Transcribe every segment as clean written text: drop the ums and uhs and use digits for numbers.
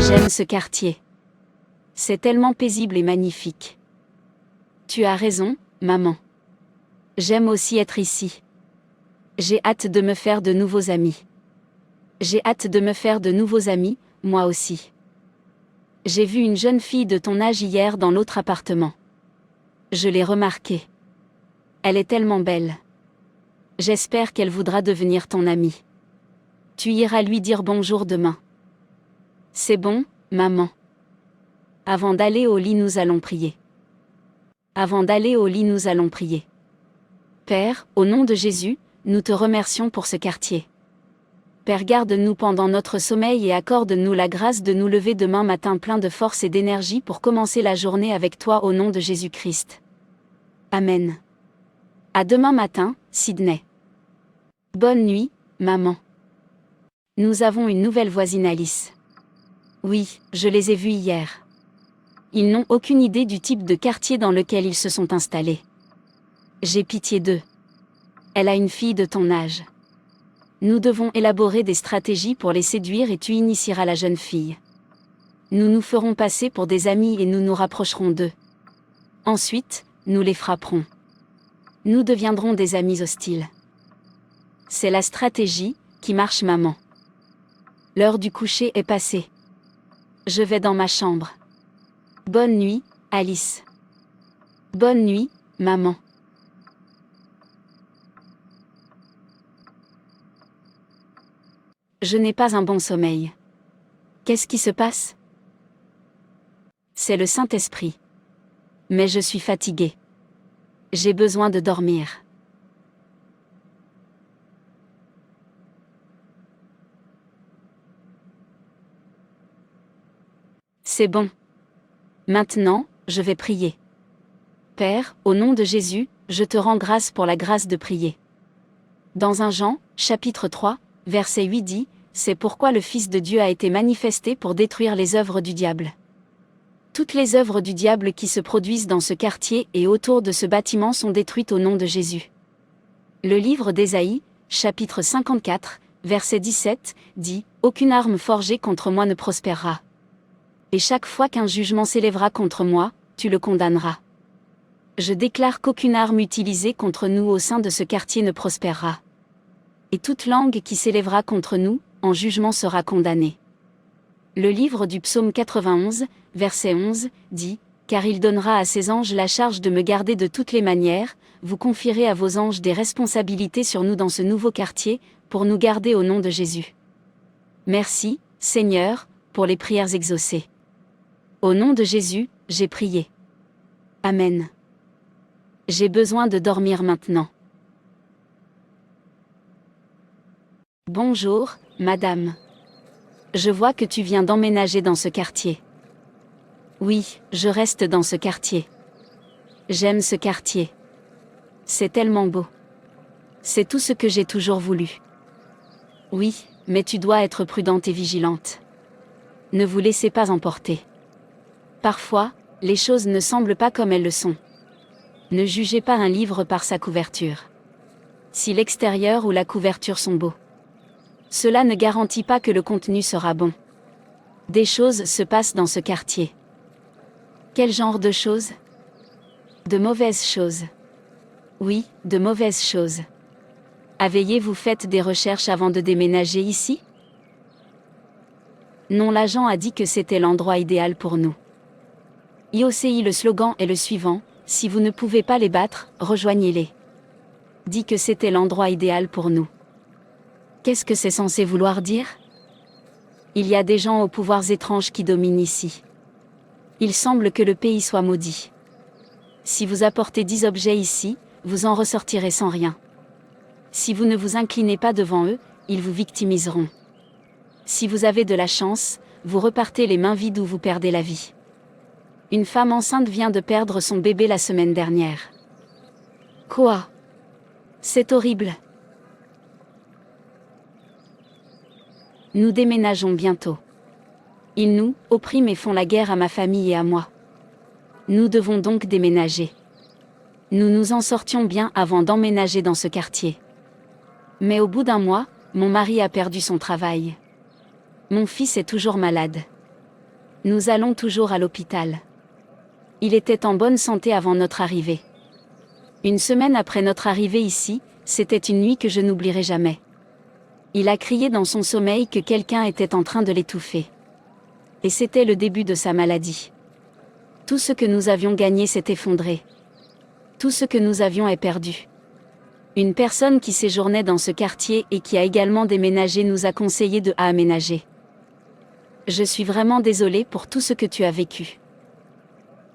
J'aime ce quartier. C'est tellement paisible et magnifique. Tu as raison, maman. J'aime aussi être ici. J'ai hâte de me faire de nouveaux amis. J'ai hâte de me faire de nouveaux amis, moi aussi. J'ai vu une jeune fille de ton âge hier dans l'autre appartement. Je l'ai remarquée. Elle est tellement belle. J'espère qu'elle voudra devenir ton amie. Tu iras lui dire bonjour demain. C'est bon, maman. Avant d'aller au lit, nous allons prier. Avant d'aller au lit, nous allons prier. Père, au nom de Jésus, nous te remercions pour ce quartier. Père, garde-nous pendant notre sommeil et accorde-nous la grâce de nous lever demain matin plein de force et d'énergie pour commencer la journée avec toi au nom de Jésus-Christ. Amen. À demain matin, Sydney. Bonne nuit, maman. Nous avons une nouvelle voisine, Alice. Oui, je les ai vus hier. Ils n'ont aucune idée du type de quartier dans lequel ils se sont installés. J'ai pitié d'eux. Elle a une fille de ton âge. Nous devons élaborer des stratégies pour les séduire et tu initieras la jeune fille. Nous nous ferons passer pour des amis et nous nous rapprocherons d'eux. Ensuite, nous les frapperons. Nous deviendrons des amis hostiles. C'est la stratégie qui marche, maman. L'heure du coucher est passée. Je vais dans ma chambre. Bonne nuit, Alice. Bonne nuit, maman. Je n'ai pas un bon sommeil. Qu'est-ce qui se passe? C'est le Saint-Esprit. Mais je suis fatiguée. J'ai besoin de dormir. C'est bon. Maintenant, je vais prier. Père, au nom de Jésus, je te rends grâce pour la grâce de prier. Dans 1 Jean, chapitre 3, verset 8 dit, « C'est pourquoi le Fils de Dieu a été manifesté pour détruire les œuvres du diable. » Toutes les œuvres du diable qui se produisent dans ce quartier et autour de ce bâtiment sont détruites au nom de Jésus. Le livre d'Ésaïe, chapitre 54, verset 17, dit, « Aucune arme forgée contre moi ne prospérera. Et chaque fois qu'un jugement s'élèvera contre moi, tu le condamneras. » Je déclare qu'aucune arme utilisée contre nous au sein de ce quartier ne prospérera. Et toute langue qui s'élèvera contre nous, en jugement sera condamnée. Le livre du psaume 91, verset 11, dit, « Car il donnera à ses anges la charge de me garder de toutes les manières, vous confierez à vos anges des responsabilités sur nous dans ce nouveau quartier, pour nous garder au nom de Jésus. » Merci, Seigneur, pour les prières exaucées. Au nom de Jésus, j'ai prié. Amen. J'ai besoin de dormir maintenant. Bonjour, madame. Je vois que tu viens d'emménager dans ce quartier. Oui, je reste dans ce quartier. J'aime ce quartier. C'est tellement beau. C'est tout ce que j'ai toujours voulu. Oui, mais tu dois être prudente et vigilante. Ne vous laissez pas emporter. Parfois, les choses ne semblent pas comme elles le sont. Ne jugez pas un livre par sa couverture. Si l'extérieur ou la couverture sont beaux, cela ne garantit pas que le contenu sera bon. Des choses se passent dans ce quartier. Quel genre de choses? De mauvaises choses. Oui, de mauvaises choses. Avez-vous fait des recherches avant de déménager ici? Non, l'agent a dit que c'était l'endroit idéal pour nous. IOCI, le slogan est le suivant, si vous ne pouvez pas les battre, rejoignez-les. Dit que c'était l'endroit idéal pour nous. Qu'est-ce que c'est censé vouloir dire? Il y a des gens aux pouvoirs étranges qui dominent ici. Il semble que le pays soit maudit. Si vous apportez 10 objets ici, vous en ressortirez sans rien. Si vous ne vous inclinez pas devant eux, ils vous victimiseront. Si vous avez de la chance, vous repartez les mains vides ou vous perdez la vie. Une femme enceinte vient de perdre son bébé la semaine dernière. Quoi? C'est horrible. Nous déménageons bientôt. Ils nous oppriment et font la guerre à ma famille et à moi. Nous devons donc déménager. Nous nous en sortions bien avant d'emménager dans ce quartier. Mais au bout d'un mois, mon mari a perdu son travail. Mon fils est toujours malade. Nous allons toujours à l'hôpital. Il était en bonne santé avant notre arrivée. Une semaine après notre arrivée ici, c'était une nuit que je n'oublierai jamais. Il a crié dans son sommeil que quelqu'un était en train de l'étouffer. Et c'était le début de sa maladie. Tout ce que nous avions gagné s'est effondré. Tout ce que nous avions est perdu. Une personne qui séjournait dans ce quartier et qui a également déménagé nous a conseillé de aménager. Je suis vraiment désolée pour tout ce que tu as vécu.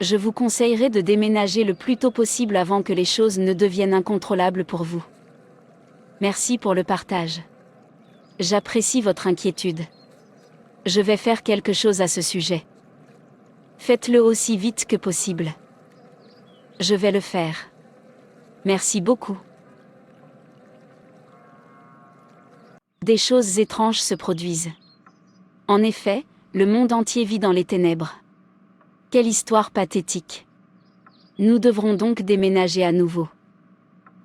Je vous conseillerais de déménager le plus tôt possible avant que les choses ne deviennent incontrôlables pour vous. Merci pour le partage. J'apprécie votre inquiétude. Je vais faire quelque chose à ce sujet. Faites-le aussi vite que possible. Je vais le faire. Merci beaucoup. Des choses étranges se produisent. En effet, le monde entier vit dans les ténèbres. Quelle histoire pathétique. Nous devrons donc déménager à nouveau.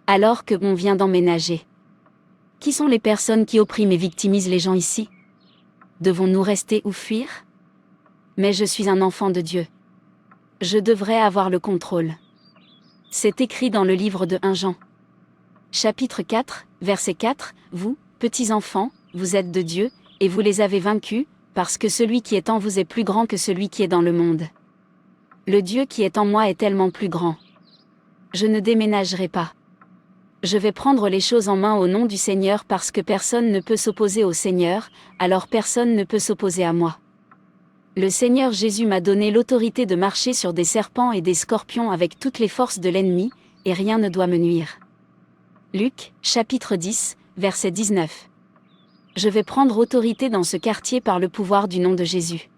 Alors que on vient d'emménager. Qui sont les personnes qui oppriment et victimisent les gens ici? Devons-nous rester ou fuir? Mais je suis un enfant de Dieu. Je devrais avoir le contrôle. C'est écrit dans le livre de 1 Jean. Chapitre 4, verset 4, vous, petits enfants, vous êtes de Dieu, et vous les avez vaincus, parce que celui qui est en vous est plus grand que celui qui est dans le monde. Le Dieu qui est en moi est tellement plus grand. Je ne déménagerai pas. Je vais prendre les choses en main au nom du Seigneur parce que personne ne peut s'opposer au Seigneur, alors personne ne peut s'opposer à moi. Le Seigneur Jésus m'a donné l'autorité de marcher sur des serpents et des scorpions avec toutes les forces de l'ennemi, et rien ne doit me nuire. Luc, chapitre 10, verset 19. Je vais prendre autorité dans ce quartier par le pouvoir du nom de Jésus.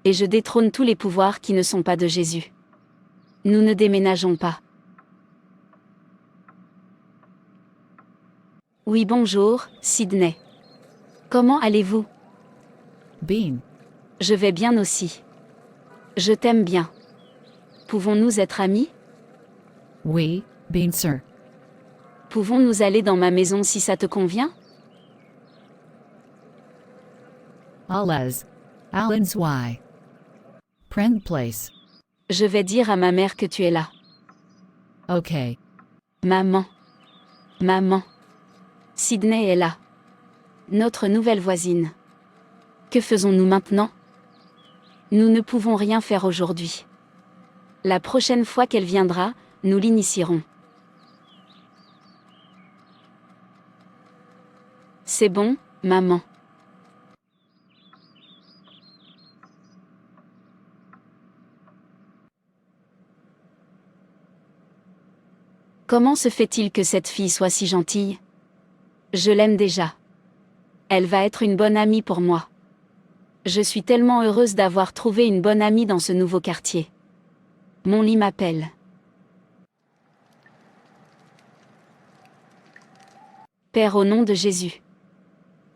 Et je détrône tous les pouvoirs qui ne sont pas de Jésus. Nous ne déménageons pas. Oui, bonjour, Sydney. Comment allez-vous? Bean. Je vais bien aussi. Je t'aime bien. Pouvons-nous être amis? Oui, Bean sir. Pouvons-nous aller dans ma maison si ça te convient? Alles. Allens y. Prend place. Je vais dire à ma mère que tu es là. Ok. Maman. Maman. Sydney est là. Notre nouvelle voisine. Que faisons-nous maintenant? Nous ne pouvons rien faire aujourd'hui. La prochaine fois qu'elle viendra, nous l'initierons. C'est bon, maman. Comment se fait-il que cette fille soit si gentille? Je l'aime déjà. Elle va être une bonne amie pour moi. Je suis tellement heureuse d'avoir trouvé une bonne amie dans ce nouveau quartier. Mon lit m'appelle. Père, au nom de Jésus.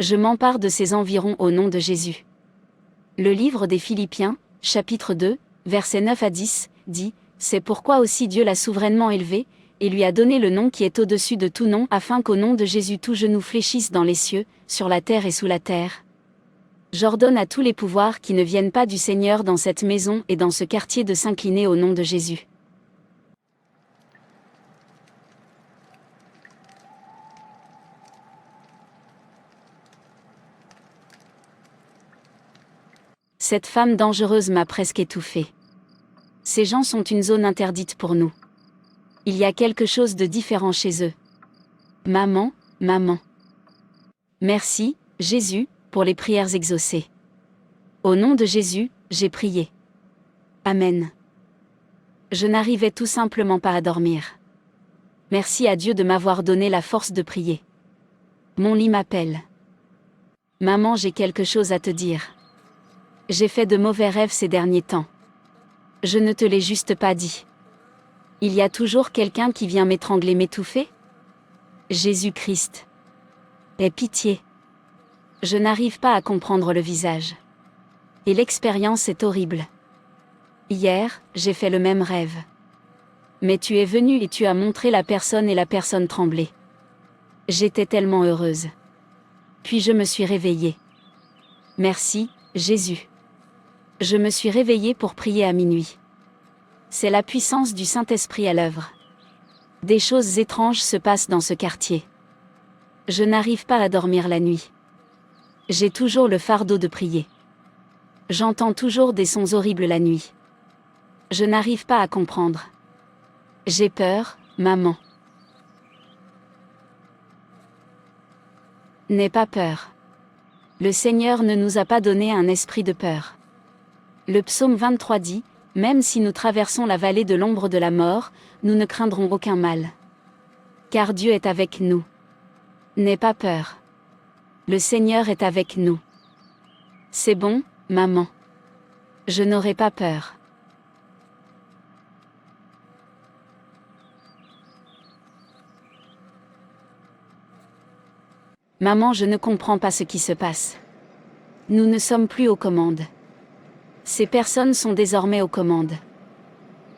Je m'empare de ces environs au nom de Jésus. Le livre des Philippiens, chapitre 2, versets 9 à 10, dit « C'est pourquoi aussi Dieu l'a souverainement élevé, et lui a donné le nom qui est au-dessus de tout nom, afin qu'au nom de Jésus tout genou fléchisse dans les cieux, sur la terre et sous la terre. J'ordonne à tous les pouvoirs qui ne viennent pas du Seigneur dans cette maison et dans ce quartier de s'incliner au nom de Jésus. » Cette femme dangereuse m'a presque étouffée. Ces gens sont une zone interdite pour nous. Il y a quelque chose de différent chez eux. Maman, maman. Merci, Jésus, pour les prières exaucées. Au nom de Jésus, j'ai prié. Amen. Je n'arrivais tout simplement pas à dormir. Merci à Dieu de m'avoir donné la force de prier. Mon lit m'appelle. Maman, j'ai quelque chose à te dire. J'ai fait de mauvais rêves ces derniers temps. Je ne te l'ai juste pas dit. Il y a toujours quelqu'un qui vient m'étrangler, m'étouffer? Jésus-Christ. Aie pitié. Je n'arrive pas à comprendre le visage. Et l'expérience est horrible. Hier, j'ai fait le même rêve. Mais tu es venu et tu as montré la personne et la personne tremblait. J'étais tellement heureuse. Puis je me suis réveillée. Merci, Jésus. Je me suis réveillée pour prier à minuit. C'est la puissance du Saint-Esprit à l'œuvre. Des choses étranges se passent dans ce quartier. Je n'arrive pas à dormir la nuit. J'ai toujours le fardeau de prier. J'entends toujours des sons horribles la nuit. Je n'arrive pas à comprendre. J'ai peur, maman. N'aie pas peur. Le Seigneur ne nous a pas donné un esprit de peur. Le psaume 23 dit, « Même si nous traversons la vallée de l'ombre de la mort, nous ne craindrons aucun mal. Car Dieu est avec nous. » N'aie pas peur. Le Seigneur est avec nous. C'est bon, maman. Je n'aurai pas peur. Maman, je ne comprends pas ce qui se passe. Nous ne sommes plus aux commandes. Ces personnes sont désormais aux commandes.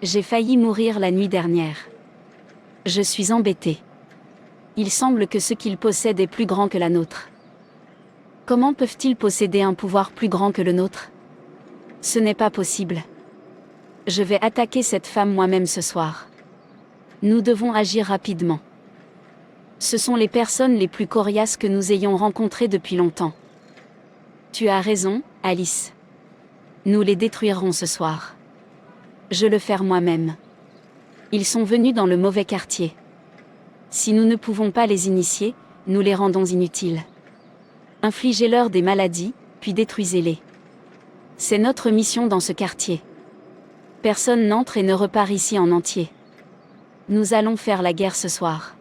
J'ai failli mourir la nuit dernière. Je suis embêtée. Il semble que ce qu'ils possèdent est plus grand que la nôtre. Comment peuvent-ils posséder un pouvoir plus grand que le nôtre? Ce n'est pas possible. Je vais attaquer cette femme moi-même ce soir. Nous devons agir rapidement. Ce sont les personnes les plus coriaces que nous ayons rencontrées depuis longtemps. Tu as raison, Alice. Nous les détruirons ce soir. Je le ferai moi-même. Ils sont venus dans le mauvais quartier. Si nous ne pouvons pas les initier, nous les rendons inutiles. Infligez-leur des maladies, puis détruisez-les. C'est notre mission dans ce quartier. Personne n'entre et ne repart ici en entier. Nous allons faire la guerre ce soir.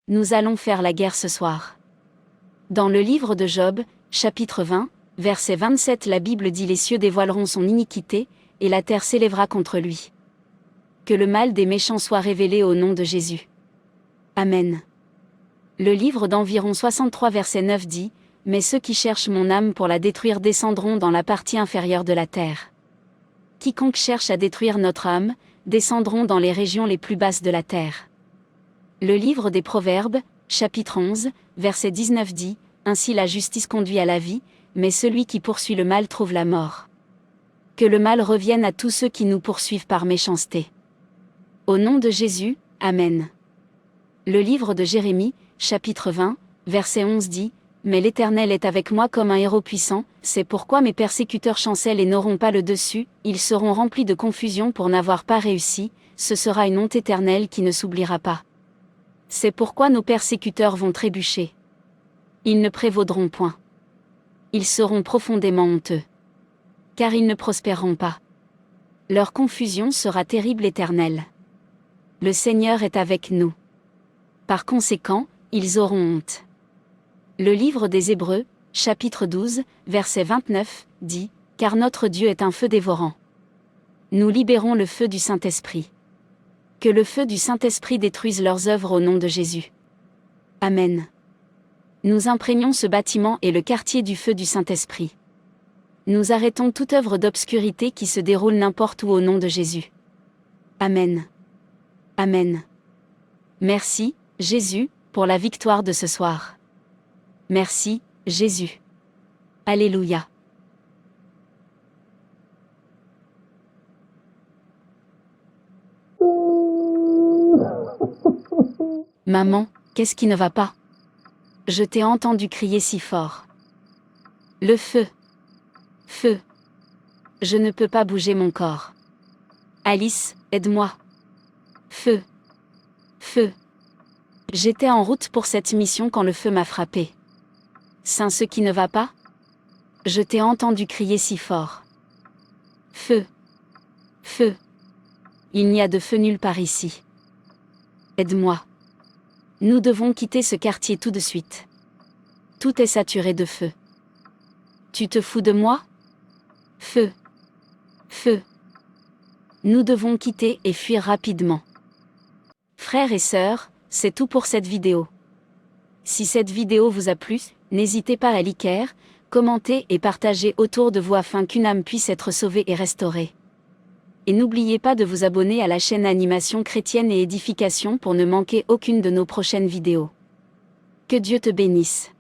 Nous allons faire la guerre ce soir. Dans le livre de Job, chapitre 20, verset 27, la Bible dit: les cieux dévoileront son iniquité, et la terre s'élèvera contre lui. Que le mal des méchants soit révélé au nom de Jésus. Amen. Le livre d'Environ 63 verset 9 dit: mais ceux qui cherchent mon âme pour la détruire descendront dans la partie inférieure de la terre. Quiconque cherche à détruire notre âme, descendront dans les régions les plus basses de la terre. Le livre des Proverbes, chapitre 11, verset 19 dit: ainsi la justice conduit à la vie, mais celui qui poursuit le mal trouve la mort. Que le mal revienne à tous ceux qui nous poursuivent par méchanceté. Au nom de Jésus, Amen. Le livre de Jérémie, chapitre 20, verset 11 dit: mais l'Éternel est avec moi comme un héros puissant, c'est pourquoi mes persécuteurs chancellent et n'auront pas le dessus, ils seront remplis de confusion pour n'avoir pas réussi, ce sera une honte éternelle qui ne s'oubliera pas. C'est pourquoi nos persécuteurs vont trébucher. Ils ne prévaudront point. Ils seront profondément honteux. Car ils ne prospéreront pas. Leur confusion sera terrible éternelle. Le Seigneur est avec nous. Par conséquent, ils auront honte. Le livre des Hébreux, chapitre 12, verset 29, dit: car notre Dieu est un feu dévorant. Nous libérons le feu du Saint-Esprit. Que le feu du Saint-Esprit détruise leurs œuvres au nom de Jésus. Amen. Nous imprégnons ce bâtiment et le quartier du feu du Saint-Esprit. Nous arrêtons toute œuvre d'obscurité qui se déroule n'importe où au nom de Jésus. Amen. Amen. Merci, Jésus, pour la victoire de ce soir. Merci, Jésus. Alléluia. Maman, qu'est-ce qui ne va pas? Je t'ai entendu crier si fort. Le feu. Feu. Je ne peux pas bouger mon corps. Alice, aide-moi. Feu. Feu. J'étais en route pour cette mission quand le feu m'a frappé. C'est ce qui ne va pas? Je t'ai entendu crier si fort. Feu. Feu. Il n'y a de feu nulle part ici. Aide-moi. Nous devons quitter ce quartier tout de suite. Tout est saturé de feu. Tu te fous de moi? Feu. Feu. Nous devons quitter et fuir rapidement. Frères et sœurs, c'est tout pour cette vidéo. Si cette vidéo vous a plu, n'hésitez pas à liker, commenter et partager autour de vous afin qu'une âme puisse être sauvée et restaurée. Et n'oubliez pas de vous abonner à la chaîne Animation Chrétienne et Édification pour ne manquer aucune de nos prochaines vidéos. Que Dieu te bénisse.